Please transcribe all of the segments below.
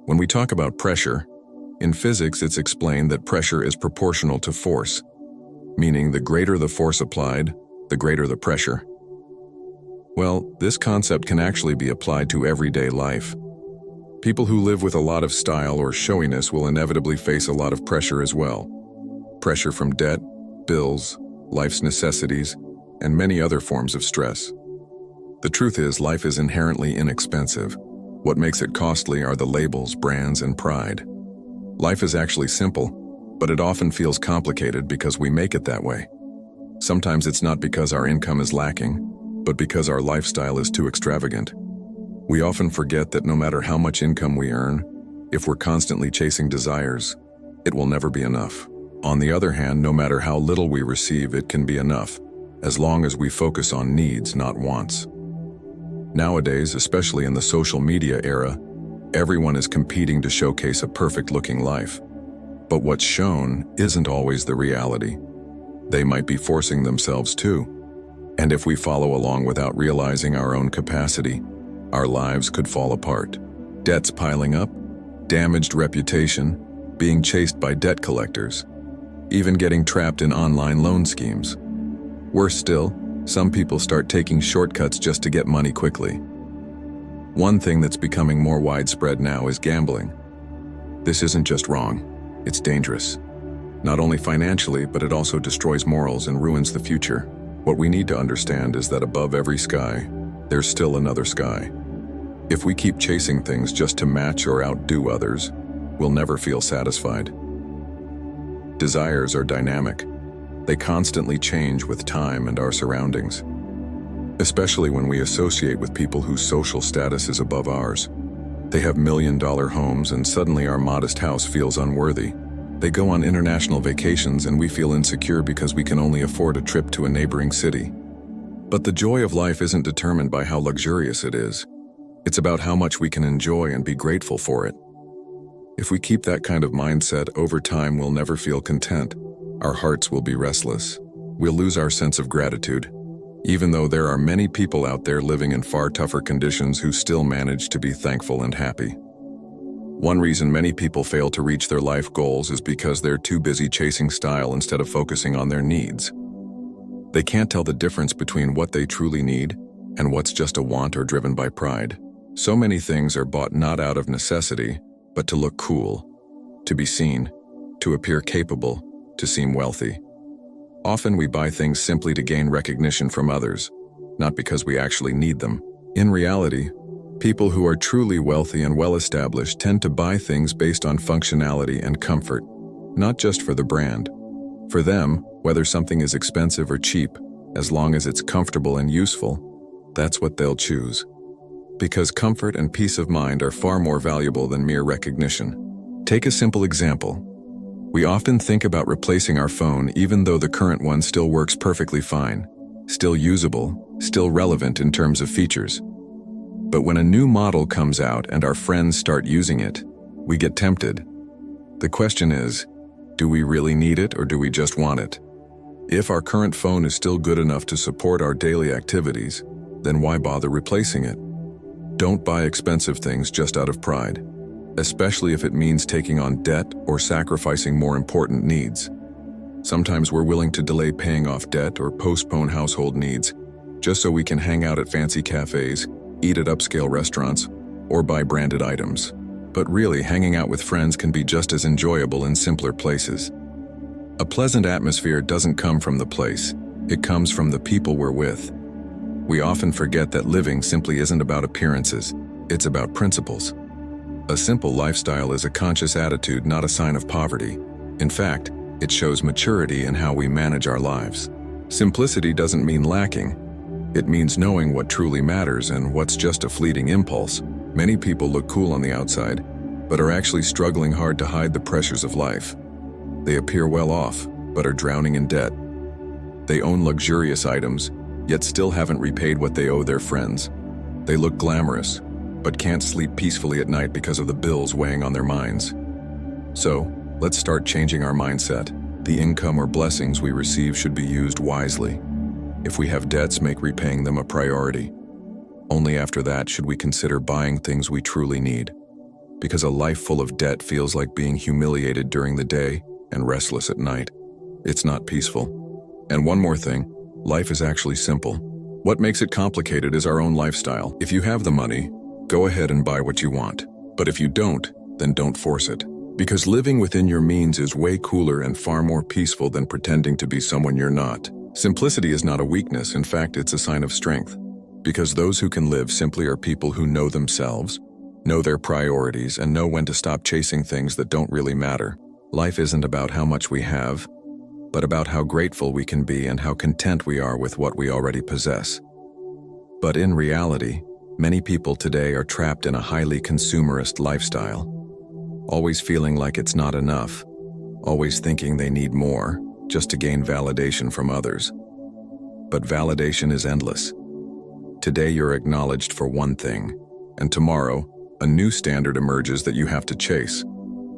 When we talk about pressure, in physics it's explained that pressure is proportional to force, meaning the greater the force applied, the greater the pressure. Well, this concept can actually be applied to everyday life. People who live with a lot of style or showiness will inevitably face a lot of pressure as well. Pressure from debt, bills, life's necessities, and many other forms of stress. The truth is, life is inherently inexpensive. What makes it costly are the labels, brands, and pride. Life is actually simple, but it often feels complicated because we make it that way. Sometimes it's not because our income is lacking, but because our lifestyle is too extravagant. We often forget that no matter how much income we earn, if we're constantly chasing desires, it will never be enough. On the other hand, no matter how little we receive, it can be enough, as long as we focus on needs, not wants. Nowadays, especially in the social media era, everyone is competing to showcase a perfect-looking life. But what's shown isn't always the reality. They might be forcing themselves to. And if we follow along without realizing our own capacity, our lives could fall apart. Debts piling up, damaged reputation, being chased by debt collectors, even getting trapped in online loan schemes. Worse still, some people start taking shortcuts just to get money quickly. One thing that's becoming more widespread now is gambling. This isn't just wrong, it's dangerous. Not only financially, but it also destroys morals and ruins the future. What we need to understand is that above every sky, there's still another sky. If we keep chasing things just to match or outdo others, we'll never feel satisfied. Desires are dynamic. They constantly change with time and our surroundings, especially when we associate with people whose social status is above ours. They have million-dollar homes and suddenly our modest house feels unworthy. They go on international vacations and we feel insecure because we can only afford a trip to a neighboring city. But the joy of life isn't determined by how luxurious it is. It's about how much we can enjoy and be grateful for it. If we keep that kind of mindset, over time we'll never feel content. Our hearts will be restless. We'll lose our sense of gratitude, even though there are many people out there living in far tougher conditions who still manage to be thankful and happy. One reason many people fail to reach their life goals is because they're too busy chasing style instead of focusing on their needs. They can't tell the difference between what they truly need and what's just a want or driven by pride. So many things are bought not out of necessity, but to look cool, to be seen, to appear capable, to seem wealthy. Often we buy things simply to gain recognition from others, not because we actually need them. In reality, people who are truly wealthy and well-established tend to buy things based on functionality and comfort, not just for the brand. For them, whether something is expensive or cheap, as long as it's comfortable and useful, that's what they'll choose. Because comfort and peace of mind are far more valuable than mere recognition. Take a simple example. We often think about replacing our phone even though the current one still works perfectly fine, still usable, still relevant in terms of features. But when a new model comes out and our friends start using it, we get tempted. The question is, do we really need it or do we just want it? If our current phone is still good enough to support our daily activities, then why bother replacing it? Don't buy expensive things just out of pride, especially if it means taking on debt or sacrificing more important needs. Sometimes we're willing to delay paying off debt or postpone household needs just so we can hang out at fancy cafes, eat at upscale restaurants, or buy branded items. But really, hanging out with friends can be just as enjoyable in simpler places. A pleasant atmosphere doesn't come from the place, it comes from the people we're with. We often forget that living simply isn't about appearances, it's about principles. A simple lifestyle is a conscious attitude, not a sign of poverty. In fact, it shows maturity in how we manage our lives. Simplicity doesn't mean lacking. It means knowing what truly matters and what's just a fleeting impulse. Many people look cool on the outside, but are actually struggling hard to hide the pressures of life. They appear well off, but are drowning in debt. They own luxurious items, yet still haven't repaid what they owe their friends. They look glamorous, but can't sleep peacefully at night because of the bills weighing on their minds. So, let's start changing our mindset. The income or blessings we receive should be used wisely. If we have debts, make repaying them a priority. Only after that should we consider buying things we truly need. because a life full of debt feels like being humiliated during the day and restless at night. It's not peaceful. And one more thing, life is actually simple. What makes it complicated is our own lifestyle. If you have the money, go ahead and buy what you want. But if you don't, then don't force it. Because living within your means is way cooler and far more peaceful than pretending to be someone you're not. Simplicity is not a weakness, in fact, it's a sign of strength. Because those who can live simply are people who know themselves, know their priorities, and know when to stop chasing things that don't really matter. Life isn't about how much we have, but about how grateful we can be and how content we are with what we already possess. But in reality, many people today are trapped in a highly consumerist lifestyle, always feeling like it's not enough, always thinking they need more just to gain validation from others. But validation is endless. Today you're acknowledged for one thing, and tomorrow, a new standard emerges that you have to chase.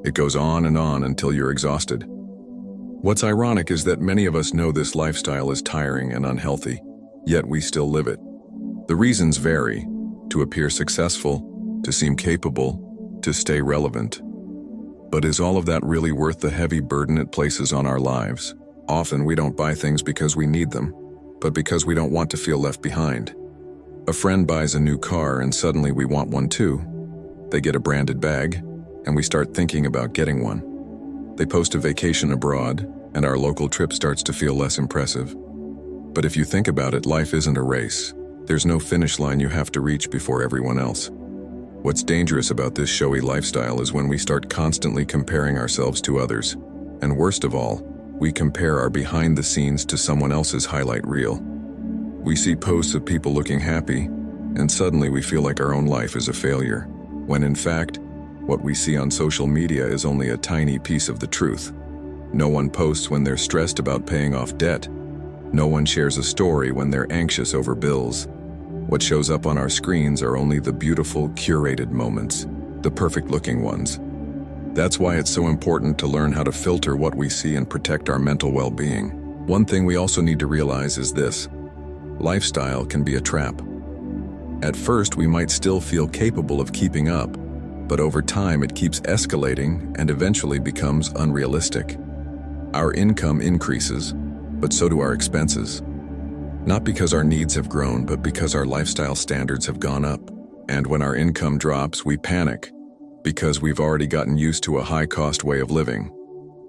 It goes on and on until you're exhausted. What's ironic is that many of us know this lifestyle is tiring and unhealthy, yet we still live it. The reasons vary: to appear successful, to seem capable, to stay relevant. But is all of that really worth the heavy burden it places on our lives? Often we don't buy things because we need them, but because we don't want to feel left behind. A friend buys a new car and suddenly we want one too. They get a branded bag, and we start thinking about getting one. They post a vacation abroad, and our local trip starts to feel less impressive. But if you think about it, life isn't a race. There's no finish line you have to reach before everyone else. What's dangerous about this showy lifestyle is when we start constantly comparing ourselves to others. And worst of all, we compare our behind the scenes to someone else's highlight reel. We see posts of people looking happy, and suddenly we feel like our own life is a failure, when in fact, what we see on social media is only a tiny piece of the truth. No one posts when they're stressed about paying off debt. No one shares a story when they're anxious over bills. What shows up on our screens are only the beautiful, curated moments, the perfect-looking ones. That's why it's so important to learn how to filter what we see and protect our mental well-being. One thing we also need to realize is this: lifestyle can be a trap. At first, we might still feel capable of keeping up, but over time it keeps escalating and eventually becomes unrealistic. Our income increases, but so do our expenses. Not because our needs have grown, but because our lifestyle standards have gone up. And when our income drops, we panic, because we've already gotten used to a high-cost way of living.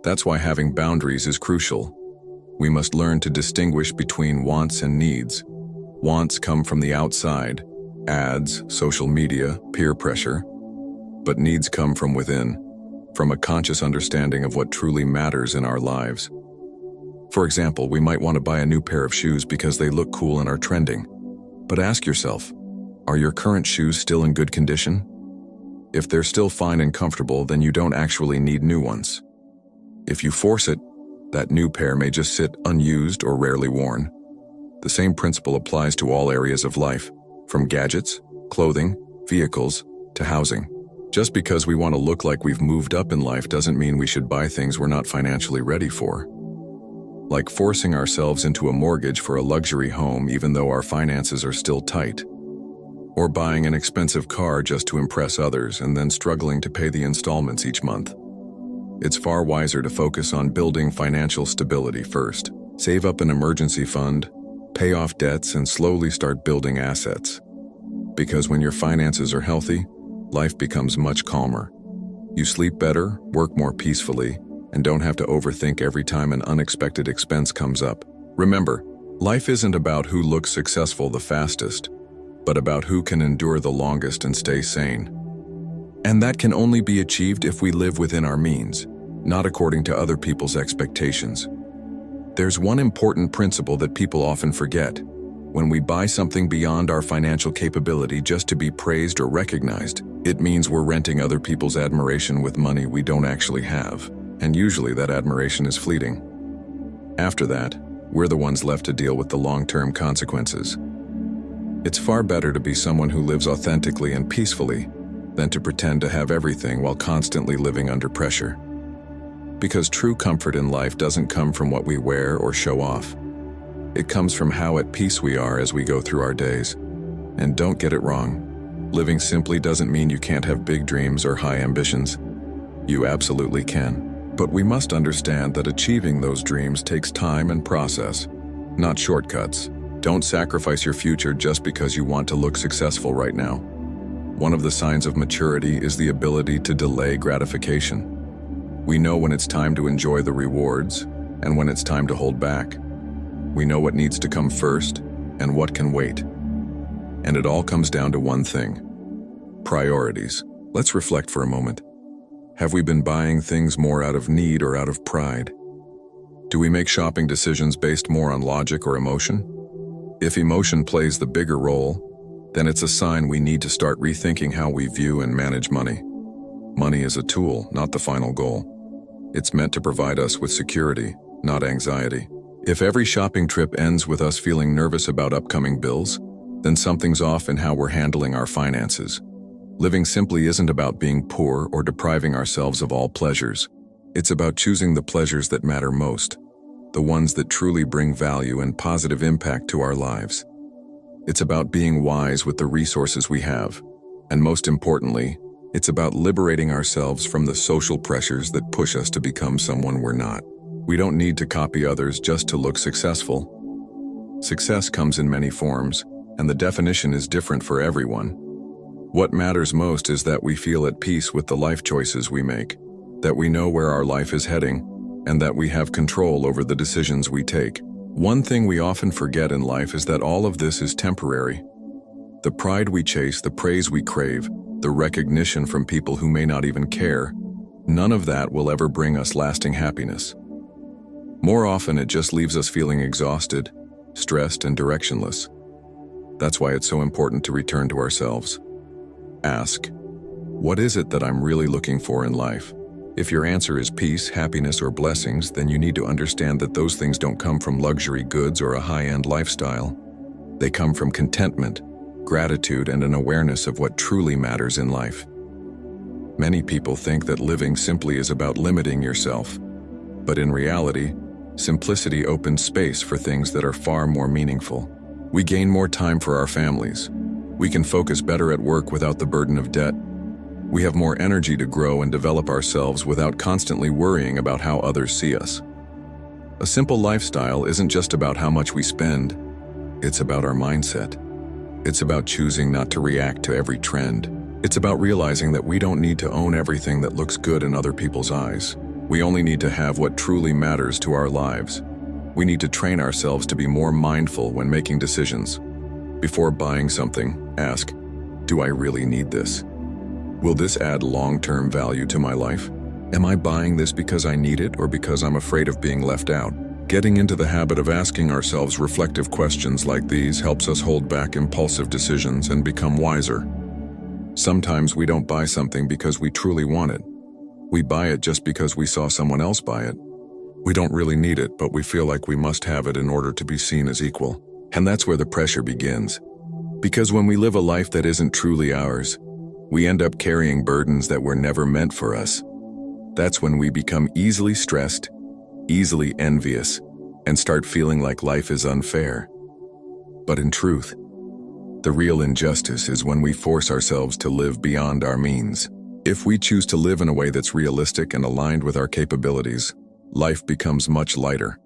That's why having boundaries is crucial. We must learn to distinguish between wants and needs. Wants come from the outside, ads, social media, peer pressure. But needs come from within, from a conscious understanding of what truly matters in our lives. For example, we might want to buy a new pair of shoes because they look cool and are trending. But ask yourself, are your current shoes still in good condition? If they're still fine and comfortable, then you don't actually need new ones. If you force it, that new pair may just sit unused or rarely worn. The same principle applies to all areas of life, from gadgets, clothing, vehicles, to housing. Just because we want to look like we've moved up in life doesn't mean we should buy things we're not financially ready for. Like forcing ourselves into a mortgage for a luxury home even though our finances are still tight. Or buying an expensive car just to impress others and then struggling to pay the installments each month. It's far wiser to focus on building financial stability first. Save up an emergency fund, pay off debts, and slowly start building assets. Because when your finances are healthy, life becomes much calmer. You sleep better, work more peacefully, and don't have to overthink every time an unexpected expense comes up. Remember, life isn't about who looks successful the fastest, but about who can endure the longest and stay sane. And that can only be achieved if we live within our means, not according to other people's expectations. There's one important principle that people often forget. When we buy something beyond our financial capability just to be praised or recognized, it means we're renting other people's admiration with money we don't actually have. And usually that admiration is fleeting. After that, we're the ones left to deal with the long-term consequences. It's far better to be someone who lives authentically and peacefully than to pretend to have everything while constantly living under pressure. Because true comfort in life doesn't come from what we wear or show off. It comes from how at peace we are as we go through our days. And don't get it wrong, Living simply doesn't mean you can't have big dreams or high ambitions. You absolutely can. But we must understand that achieving those dreams takes time and process, not shortcuts. Don't sacrifice your future just because you want to look successful right now. One of the signs of maturity is the ability to delay gratification. We know when it's time to enjoy the rewards and when it's time to hold back. We know what needs to come first and what can wait. And it all comes down to one thing: priorities. Let's reflect for a moment. Have we been buying things more out of need or out of pride? Do we make shopping decisions based more on logic or emotion? If emotion plays the bigger role, then it's a sign we need to start rethinking how we view and manage money. Money is a tool, not the final goal. It's meant to provide us with security, not anxiety. If every shopping trip ends with us feeling nervous about upcoming bills, then something's off in how we're handling our finances. Living simply isn't about being poor or depriving ourselves of all pleasures. It's about choosing the pleasures that matter most, the ones that truly bring value and positive impact to our lives. It's about being wise with the resources we have, and most importantly, it's about liberating ourselves from the social pressures that push us to become someone we're not. We don't need to copy others just to look successful. Success comes in many forms, and the definition is different for everyone. What matters most is that we feel at peace with the life choices we make, that we know where our life is heading, and that we have control over the decisions we take. One thing we often forget in life is that all of this is temporary. The pride we chase, the praise we crave, the recognition from people who may not even care, none of that will ever bring us lasting happiness. More often, it just leaves us feeling exhausted, stressed, and directionless. That's why it's so important to return to ourselves. Ask, what is it that I'm really looking for in life? If your answer is peace, happiness, or blessings, then you need to understand that those things don't come from luxury goods or a high-end lifestyle. They come from contentment, gratitude, and an awareness of what truly matters in life. Many people think that living simply is about limiting yourself, but in reality, simplicity opens space for things that are far more meaningful. We gain more time for our families. We can focus better at work without the burden of debt. We have more energy to grow and develop ourselves without constantly worrying about how others see us. A simple lifestyle isn't just about how much we spend. It's about our mindset. It's about choosing not to react to every trend. It's about realizing that we don't need to own everything that looks good in other people's eyes. We only need to have what truly matters to our lives. We need to train ourselves to be more mindful when making decisions. Before buying something, ask, do I really need this? Will this add long-term value to my life? Am I buying this because I need it or because I'm afraid of being left out? Getting into the habit of asking ourselves reflective questions like these helps us hold back impulsive decisions and become wiser. Sometimes we don't buy something because we truly want it. We buy it just because we saw someone else buy it. We don't really need it, but we feel like we must have it in order to be seen as equal. And that's where the pressure begins. Because when we live a life that isn't truly ours, we end up carrying burdens that were never meant for us. That's when we become easily stressed, easily envious, and start feeling like life is unfair. But in truth, the real injustice is when we force ourselves to live beyond our means. If we choose to live in a way that's realistic and aligned with our capabilities, life becomes much lighter.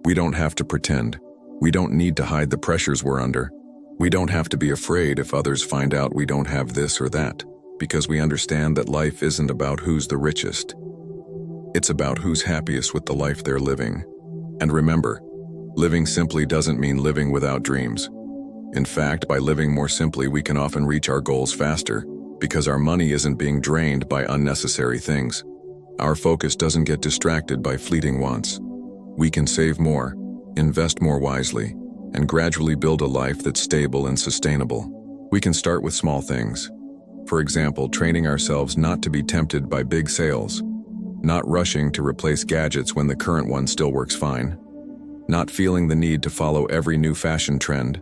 We don't have to pretend. We don't need to hide the pressures we're under. We don't have to be afraid if others find out we don't have this or that, because we understand that life isn't about who's the richest. It's about who's happiest with the life they're living. And remember, living simply doesn't mean living without dreams. In fact, by living more simply, we can often reach our goals faster, because our money isn't being drained by unnecessary things. Our focus doesn't get distracted by fleeting wants. We can save more, invest more wisely, and gradually build a life that's stable and sustainable. We can start with small things. For example, training ourselves not to be tempted by big sales, not rushing to replace gadgets when the current one still works fine, not feeling the need to follow every new fashion trend,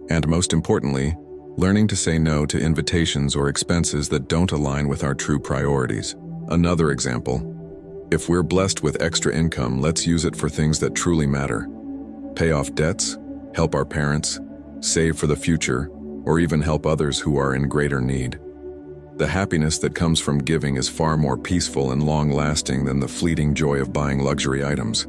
and most importantly, learning to say no to invitations or expenses that don't align with our true priorities. Another example, if we're blessed with extra income, let's use it for things that truly matter. Pay off debts, help our parents, save for the future, or even help others who are in greater need. The happiness that comes from giving is far more peaceful and long-lasting than the fleeting joy of buying luxury items.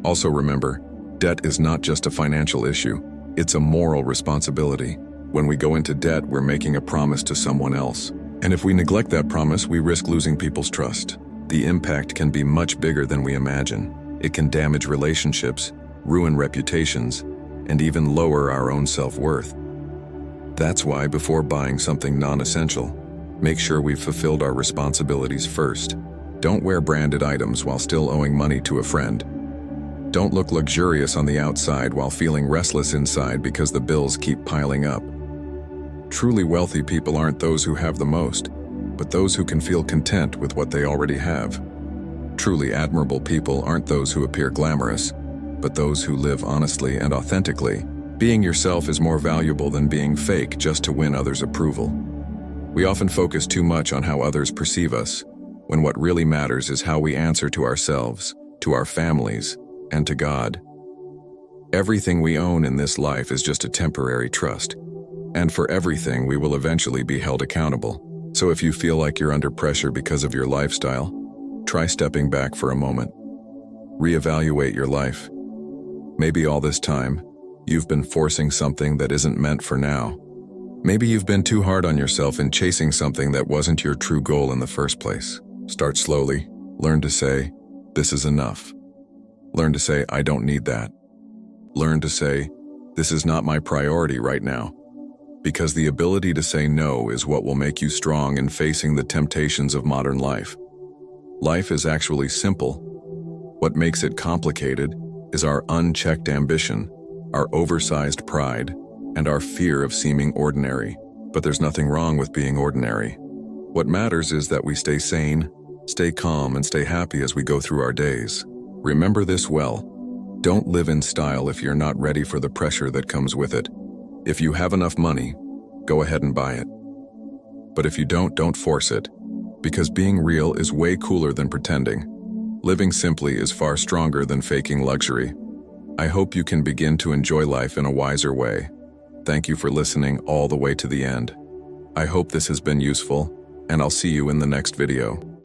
Also remember, debt is not just a financial issue, it's a moral responsibility. When we go into debt, we're making a promise to someone else. And if we neglect that promise, we risk losing people's trust. The impact can be much bigger than we imagine. It can damage relationships, ruin reputations, and even lower our own self-worth. That's why before buying something non-essential, make sure we've fulfilled our responsibilities first. Don't wear branded items while still owing money to a friend. Don't look luxurious on the outside while feeling restless inside because the bills keep piling up. Truly wealthy people aren't those who have the most, but those who can feel content with what they already have. Truly admirable people aren't those who appear glamorous, but those who live honestly and authentically. Being yourself is more valuable than being fake just to win others' approval. We often focus too much on how others perceive us, when what really matters is how we answer to ourselves, to our families, and to God. Everything we own in this life is just a temporary trust, and for everything we will eventually be held accountable. So if you feel like you're under pressure because of your lifestyle, try stepping back for a moment. Reevaluate your life. Maybe all this time, you've been forcing something that isn't meant for now. Maybe you've been too hard on yourself in chasing something that wasn't your true goal in the first place. Start slowly. Learn to say, "This is enough." Learn to say, "I don't need that." Learn to say, "This is not my priority right now." Because the ability to say no is what will make you strong in facing the temptations of modern life. Life is actually simple. What makes it complicated is our unchecked ambition, our oversized pride, and our fear of seeming ordinary. But there's nothing wrong with being ordinary. What matters is that we stay sane, stay calm, and stay happy as we go through our days. Remember this well. Don't live in style if you're not ready for the pressure that comes with it. If you have enough money, go ahead and buy it. But if you don't force it, because being real is way cooler than pretending. Living simply is far stronger than faking luxury. I hope you can begin to enjoy life in a wiser way. Thank you for listening all the way to the end. I hope this has been useful, and I'll see you in the next video.